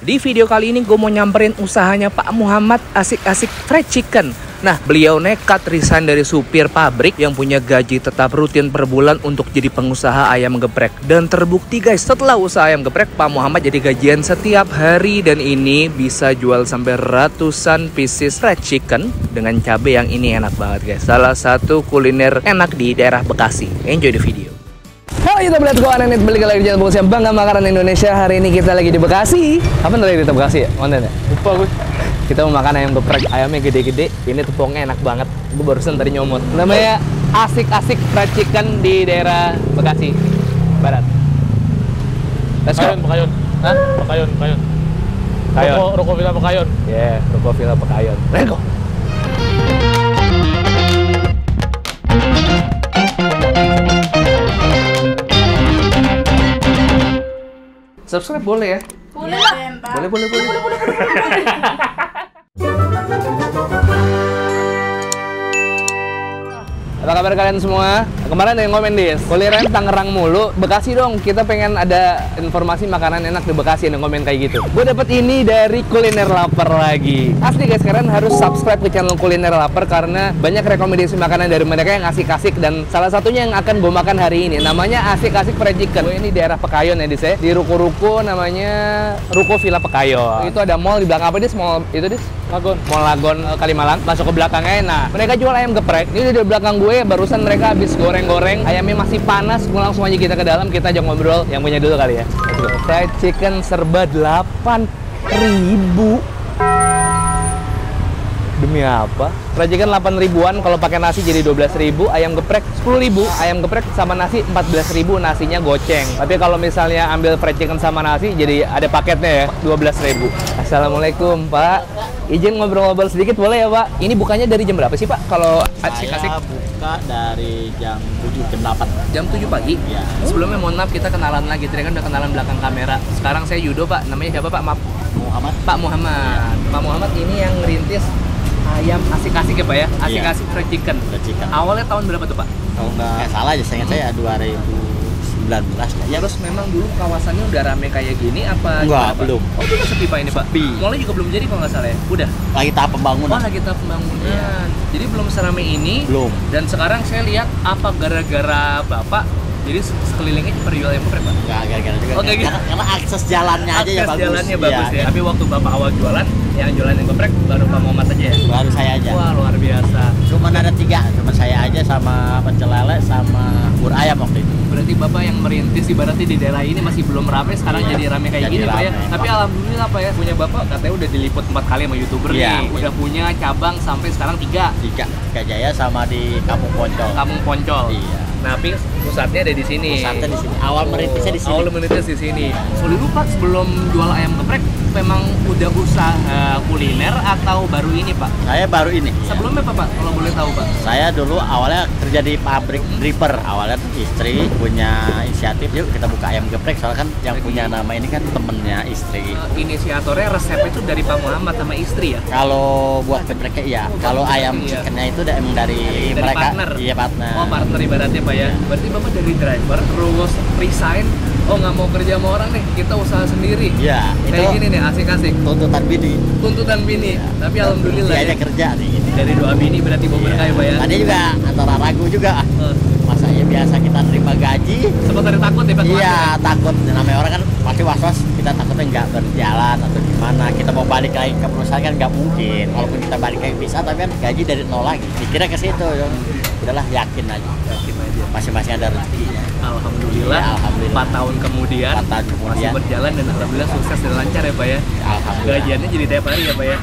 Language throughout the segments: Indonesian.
Di video kali ini gue mau nyamperin usahanya Pak Muhammad Asik-Asik Fried Chicken. Nah, beliau nekat resign dari supir pabrik yang punya gaji tetap rutin per bulan untuk jadi pengusaha ayam geprek. Dan terbukti guys, setelah usaha ayam geprek, Pak Muhammad jadi gajian setiap hari. Dan ini bisa jual sampai ratusan pieces fried chicken dengan cabai yang ini enak banget guys. Salah satu kuliner enak di daerah Bekasi. Enjoy the video. Halo YouTube, let's go Ananit, balik lagi di channel Bungkus yang bangga makanan Indonesia. Hari ini kita lagi di Bekasi. Kapan tadi kita Bekasi ya? Kontennya? Lupa gue. Kita mau makan ayam geprek, ayamnya gede-gede. Ini tepungnya enak banget. Gue barusan tadi nyomot. Namanya Asik-Asik Fried Chicken di daerah Bekasi Barat. Let's go. Pekayon. Hah? Pekayon. Pekayon. Ruko Villa Pekayon. Yeah, Ruko Villa Pekayon. Let's go. Subscribe boleh ya? Boleh lah. Boleh. Apa kabar kalian semua? Kemarin ada yang komen Dis, kulineran Tangerang mulu, Bekasi dong. Kita pengen ada informasi makanan enak di Bekasi, yang komen kayak gitu. Gue dapet ini dari Kuliner Lapar lagi. Asli guys, kalian harus subscribe ke channel Kuliner Lapar karena banyak rekomendasi makanan dari mereka yang asik-asik, dan salah satunya yang akan gue makan hari ini namanya Asik-Asik Fried Chicken. Gue ini daerah Pekayon ya Dis ya. Di ruko-ruko namanya Ruko Villa Pekayon. Itu ada mall di belakang apa Dis? Mall itu Dis? Lagon. Mall Lagon Kalimalang. Masuk ke belakangnya. Nah, mereka jual ayam geprek. Ini di belakang gue. Barusan mereka habis goreng-goreng, ayamnya masih panas. Langsung aja kita ke dalam, kita ajak ngobrol yang punya dulu kali ya. Fried chicken serba 8.000. Demi apa? Fried chicken 8 ribuan, kalau pakai nasi jadi 12.000, ayam geprek 10.000, ayam geprek sama nasi 14.000, nasinya goceng. Tapi kalau misalnya ambil fried chicken sama nasi, jadi ada paketnya ya, 12.000. Assalamualaikum Pak, izin ngobrol-ngobrol sedikit boleh ya Pak? Ini bukanya dari jam berapa sih Pak? Kalau Asik-Asik saya buka dari jam 7 jam 8. Jam 7 pagi? Ya. Sebelumnya mohon maaf, kita kenalan lagi, tadi kan udah kenalan belakang kamera. Sekarang saya Yudo Pak, namanya siapa Pak? Maaf. Muhammad. Pak Muhammad. Pak Muhammad ini yang ngerintis ayam Asik-Asik ya Pak ya? Asik-Asik Fried Chicken. Fried chicken. Awalnya tahun berapa tuh Pak? Kalau nggak salah aja, saya ingat saya 2019 ya. Terus memang dulu kawasannya udah rame kayak gini apa? Enggak, gimana, Pak? belum. Oh, dulu sepi Pak ini Pak? Sepi. Mallnya juga belum jadi kalau nggak salah ya? Udah? Lagi tahap Oh, pembangunan. lagi tahap pembangunan. Jadi belum serame ini. Belum. Dan sekarang saya lihat apa gara-gara Bapak jadi sekelilingnya perjual ayam geprek Pak? Nggak gara-gara juga. Oh, kayak gitu. Karena akses jalannya aja ya Akses bagus. jalannya bagus Iya, ya. Tapi waktu Bapak awal jualan, yang jualan yang geprek baru Pak Muhammad aja ya? baru saya aja. Wah, luar biasa. Cuman ada 3, cuma saya aja sama pecel lele sama bubur ayam waktu itu. Berarti Bapak yang merintis ibaratnya di daerah ini masih belum rame, sekarang Iya, jadi rame kayak jadi gini Pak ya. rame. Tapi alhamdulillah Pak ya, punya Bapak katanya udah diliput 4 kali sama YouTuber Iya. nih. Udah punya cabang sampai sekarang 3. 3 Gajaya sama di Kampung Poncol. Kampung Poncol. Iya. Nah, tapi pusatnya ada di sini. Pusatnya di sini. Awal merintisnya di sini. Awal merintis di sini. So, dulu Pak sebelum jual ayam geprek memang udah usaha kuliner atau baru ini Pak? Saya baru ini. Sebelumnya apa Pak? Kalau boleh tahu Pak? Saya dulu awalnya kerja di pabrik dripper. Awalnya istri punya inisiatif, yuk kita buka ayam geprek. Soalnya kan yang punya nama ini kan temennya istri. Inisiatornya resepnya itu dari Pak Muhammad sama istri ya? Kalau buat gepreknya iya. Kalau ayam iya. chickennya itu emang dari mereka. partner? Iya, partner. Oh, partner ibaratnya Pak ya? Berarti Bapak dari driver terus resign, oh nggak mau kerja sama orang nih, kita usaha sendiri. Iya, itu Kayak gini nih, Asik-Asik. tuntutan bini. Tuntutan bini, tapi alhamdulillah Dia aja ya. kerja nih. Gitu. Dari doa bini berarti Bapak berkah ya Pak ya? Tadi juga antara ragu juga. Masa ya biasa kita terima gaji. Sempat ada takut ya Pak? Iya, takut. Namanya orang kan pasti was-was. Kita takutnya nggak berjalan atau gimana. Kita mau balik lagi ke perusahaan kan nggak mungkin. Walaupun kita balik lagi bisa, tapi kan gaji dari nol lagi. Dikira ke situ. Udahlah, yakin aja. Yakin aja. Masing-masing ada rezekinya. Alhamdulillah, Iya, alhamdulillah. 4 tahun kemudian, 4 tahun kemudian. masih berjalan dan alhamdulillah sukses dan lancar ya Pak ya. Alhamdulillah. Gajiannya jadi tiap hari ya Pak ya.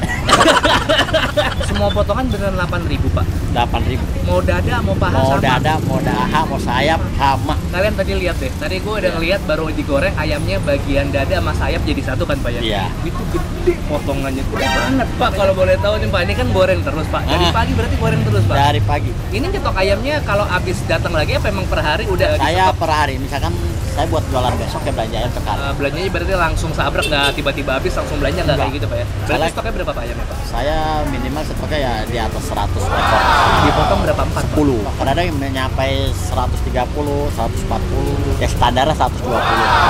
Semua potongan beneran 8.000 Pak. 8.000. Mau dada, mau paha Mau sama. dada, mau daha, mau sayap, sama. Kalian tadi lihat deh, tadi gue udah ngeliat baru digoreng ayamnya bagian dada sama sayap jadi satu kan Pak ya? Iya. Itu gede potongannya, gede banget Pak. Kalau boleh tahu nih Pak, ini kan goreng terus Pak. Dari pagi berarti goreng terus Pak. Dari pagi. Ini nyetok ayamnya kalau habis datang lagi apa emang per hari udah Saya disetok? per hari, misalkan saya buat jualan besok ya belanja ayam sekali. Belanjanya berarti langsung sabrek, nggak tiba-tiba habis langsung belanja nggak kayak Enggak. gitu Pak ya? Berarti Soalnya- stoknya berapa Pak ayamnya Pak? Saya minimal stoknya ya di atas 100 ekor. Dipotong berapa? 4? 10. Kadang-kadang yang mencapai 130, 140. Ya standarnya 120.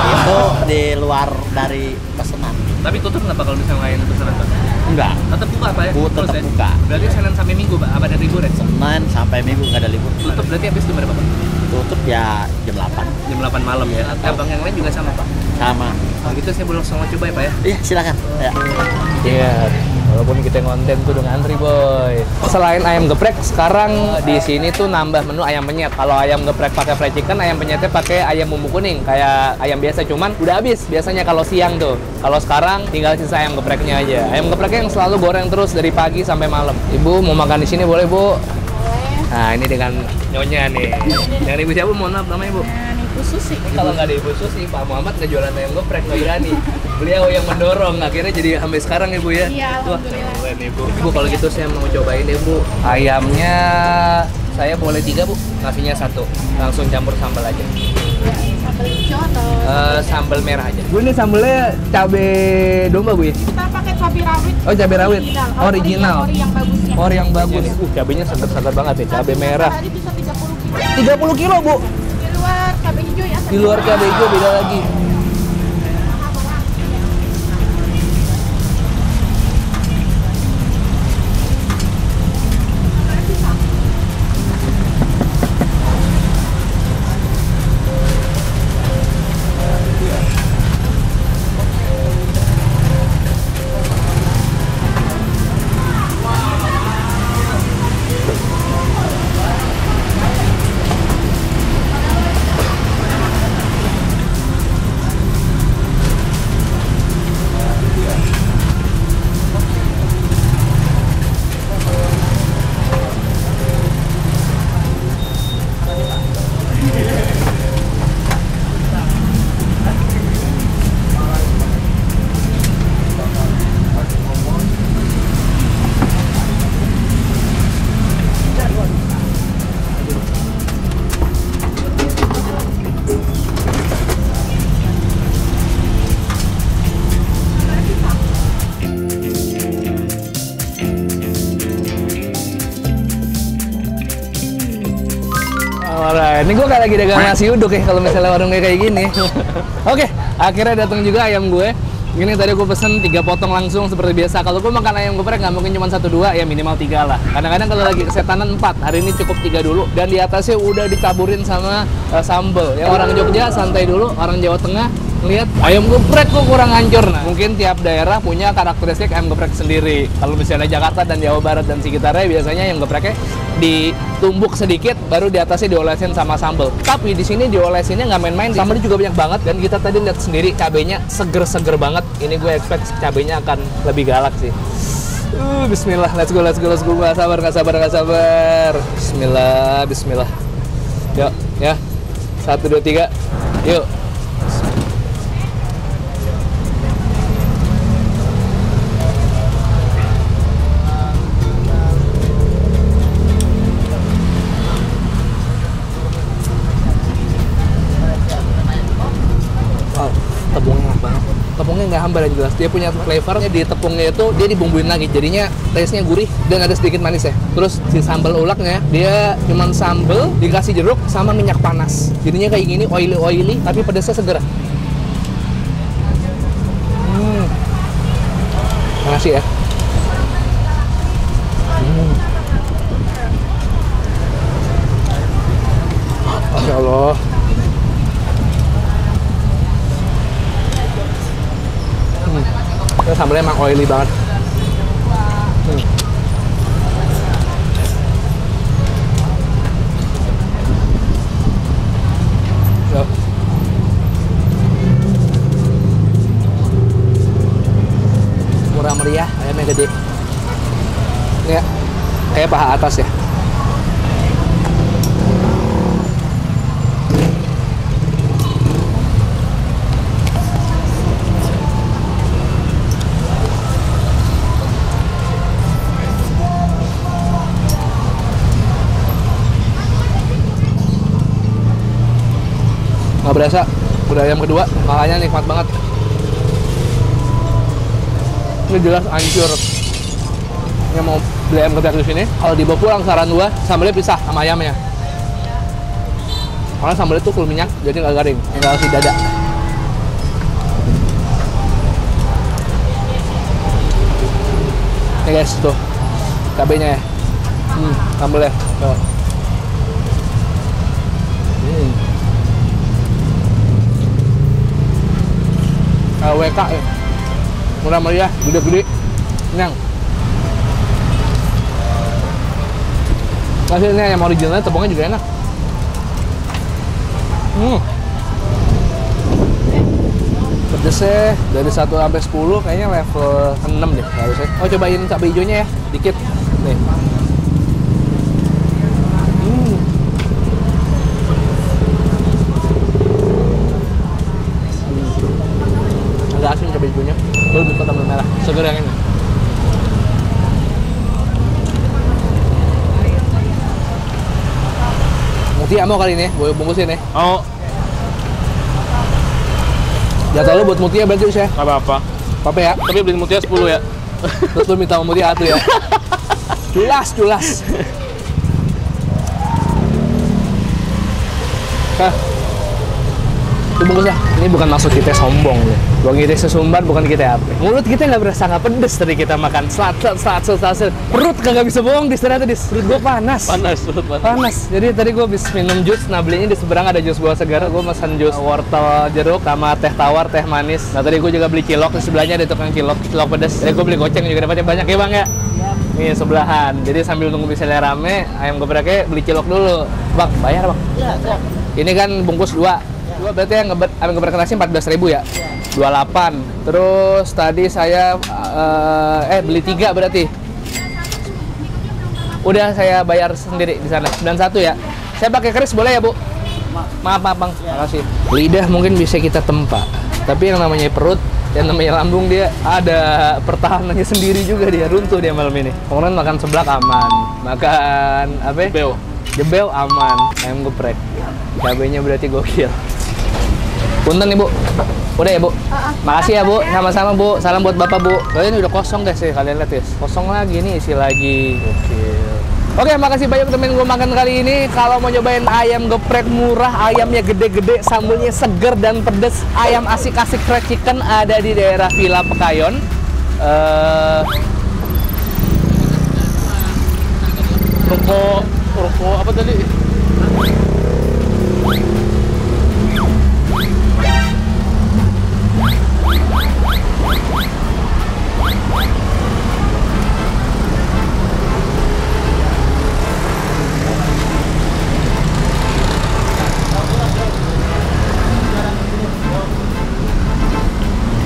Itu di luar dari pesanan. Tapi tutup nggak Pak kalau misalnya lain pesanan Pak? Enggak. Tetap buka Pak ya? Tetap Terus ya? buka. Berarti Senin sampai Minggu Pak? Apa ada libur ya? Senin sampai Minggu nggak ada libur. Tutup berarti habis jam berapa Pak? Tutup ya jam 8. Jam 8 malam ya? Abang yang lain juga sama Pak? Sama. Oh gitu saya boleh langsung coba ya Pak ya? Iya silakan. Ya. Iya, walaupun kita ngonten tuh udah ngantri boy. Selain ayam geprek, sekarang di sini tuh nambah menu ayam penyet. Kalau ayam geprek pakai fried chicken, ayam penyetnya pakai ayam bumbu kuning, kayak ayam biasa. Cuman udah habis biasanya kalau siang tuh. Kalau sekarang tinggal sisa ayam gepreknya aja. Ayam gepreknya yang selalu goreng terus dari pagi sampai malam. Ibu mau makan di sini boleh Bu? Nah ini dengan nyonya nih. Yang ibu siapa? Mohon maaf namanya Bu. Ibu Susi. Kalau nggak ada Ibu Susi, Pak Muhammad nggak jualan ayam geprek, nggak berani. Beliau yang mendorong, akhirnya jadi sampai sekarang Ibu ya. Iya, Wah, alhamdulillah. keren Ibu. Ibu kalau gitu saya mau cobain deh Bu. Ayamnya saya boleh 3 Bu, nasinya 1. Langsung campur sambal aja. Sambal hijau atau Sambal merah aja. Bu ini sambalnya cabe domba Bu ya? kita pakai cabai rawit. Oh cabe rawit, original. Ori yang bagusnya. Ori yang bagus. Cabenya segar-segar banget ya, cabe merah. Tadi bisa 30 kilo. 30 kilo Bu. Di luar cabai hijau ya. Di luar cabe hijau beda lagi. Alright, ini gue kayak lagi dagang nasi uduk ya kalau misalnya warungnya kayak gini. Oke, akhirnya datang juga ayam gue. Ini tadi gue pesen 3 potong langsung seperti biasa. Kalau gue makan ayam geprek nggak mungkin cuma 1-2, ya minimal 3 lah. Kadang-kadang kalau lagi kesetanan 4, hari ini cukup 3 dulu. Dan di atasnya udah ditaburin sama sambal. Yang orang Jogja santai dulu, orang Jawa Tengah lihat ayam geprek kok kurang hancur. Nah, mungkin tiap daerah punya karakteristik ayam geprek sendiri. Kalau misalnya Jakarta dan Jawa Barat dan sekitarnya biasanya ayam gepreknya ditumbuk sedikit, baru di atasnya diolesin sama sambal. Tapi di sini diolesinnya nggak main-main, sambalnya juga banyak banget. Dan kita tadi lihat sendiri cabenya seger-seger banget. Ini gue expect cabenya akan lebih galak sih. Bismillah, let's go. Nggak sabar. Bismillah. Yuk, ya. 1, 2, 3. Yuk. Tepungnya enak banget. Tepungnya nggak hambar yang jelas. Dia punya flavornya di tepungnya itu, dia dibumbuin lagi. Jadinya taste-nya gurih dan ada sedikit manis ya. Terus si sambal ulaknya, dia cuman sambal dikasih jeruk sama minyak panas. Jadinya kayak gini, oily, tapi pedasnya seger. Makasih ya. Masya Allah. Sambalnya emang oily banget. Yuk. Murah meriah, ayamnya gede. Ya, kayak paha atas ya. Nggak berasa, udah ayam kedua, makanya nikmat banget. Ini jelas hancur. Yang mau beli ayam geprek di sini, kalau dibawa pulang saran gua, sambalnya pisah sama ayamnya. Karena sambalnya tuh full minyak, jadi nggak garing, nggak kasih dada. Nih guys, tuh cabenya ya. Sambelnya. Tuh. WK ya. Murah meriah, gede-gede. Kenyang. Hasilnya yang originalnya tepungnya juga enak. Pedesnya dari 1 sampai 10 kayaknya level 6 deh harusnya. Oh, cobain cabai hijaunya ya, dikit. Nih. Agak asin cabai hijaunya. Gue lebih suka tambah merah. Seger yang ini. Mutia mau kali ini, gue bungkusin ya. Oh. Jatah lu buat Mutia berarti ya? Gak apa-apa. Apa ya? Tapi beli Mutia 10 ya. Terus lu minta sama Mutia 1 ya? Culas. Hah? Itu bungkus lah. Ini bukan maksud kita sombong nih. Bukan kita sesumbar, bukan kita apa. Mulut kita nggak berasa nggak pedes tadi kita makan. Selat. Perut kagak bisa bohong di sana tadi. Perut gua panas. Panas. Jadi tadi gua habis minum jus. Nah, belinya di seberang ada jus buah segar. Gua pesan jus wortel jeruk sama teh tawar, teh manis. Nah, tadi gua juga beli cilok. Di sebelahnya ada tukang cilok pedes. Jadi gua beli goceng juga dapatnya banyak ya, Bang ya. Nih sebelahan. Jadi sambil nunggu misalnya rame, ayam gepreknya beli cilok dulu. Bang, bayar, Bang. Iya, siap. Ini kan bungkus 2 berarti yang ayam geprek nasi 14.000 ya? 28. Terus tadi saya beli 3 berarti. Udah saya bayar sendiri di sana. 91 ya. Saya pakai keris boleh ya, Bu? Maaf, Bang. Makasih. Lidah mungkin bisa kita tempa. Tapi yang namanya perut, yang namanya lambung dia ada pertahanannya sendiri juga, dia runtuh dia malam ini. Kemudian makan seblak aman. Makan apa? Jebel aman. Ayam geprek. Cabenya berarti gokil. Punten nih, Bu. Udah ya, Bu? Makasih ya, Bu. Sama-sama, Bu. Salam buat Bapak, Bu. Ini udah kosong guys ya, kalian lihat ya. Kosong lagi nih, isi lagi. Gokil. Oke, makasih banyak temen gue makan kali ini. Kalau mau nyobain ayam geprek murah, ayamnya gede-gede, sambelnya seger dan pedes, ayam asik-asik fried chicken ada di daerah Villa Pekayon. Ruko apa tadi?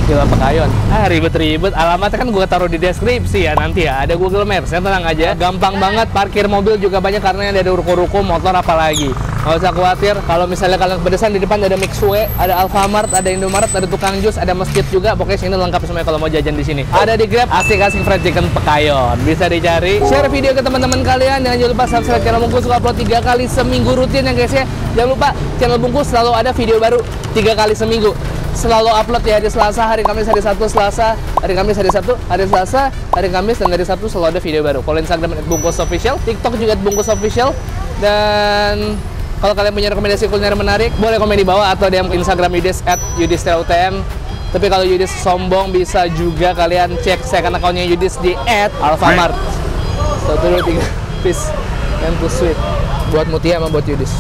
Villa Pekayon. Ribet-ribet. Alamatnya kan gue taruh di deskripsi ya nanti ya. Ada Google Maps, ya tenang aja. Gampang banget. Parkir mobil juga banyak karena ada ruko-ruko, motor apalagi. Nggak usah khawatir. Kalau misalnya kalian kepedesan, di depan ada Mixway, ada Alfamart, ada Indomaret, ada tukang jus, ada masjid juga. Pokoknya sini lengkap semuanya kalau mau jajan di sini. Ada di Grab, asik-asik fried chicken Pekayon. Bisa dicari. Share video ke teman-teman kalian. Jangan lupa subscribe channel Bungkus. Upload 3 kali seminggu rutin ya guys ya. Jangan lupa channel Bungkus selalu ada video baru 3 kali seminggu. Selalu upload ya hari Selasa, hari Kamis, hari Sabtu, Selasa, hari Kamis, hari Sabtu, hari Selasa, hari Kamis, dan hari Sabtu selalu ada video baru. Follow Instagram @bungkusofficial, TikTok juga @bungkusofficial. Dan kalau kalian punya rekomendasi kuliner menarik, boleh komen di bawah atau DM Instagram Yudis @yudis_utm. Tapi kalau Yudis sombong, bisa juga kalian cek second account-nya Yudis di @alfamart. 1, 2, 3, peace and to sweet. Buat Mutia sama buat Yudis.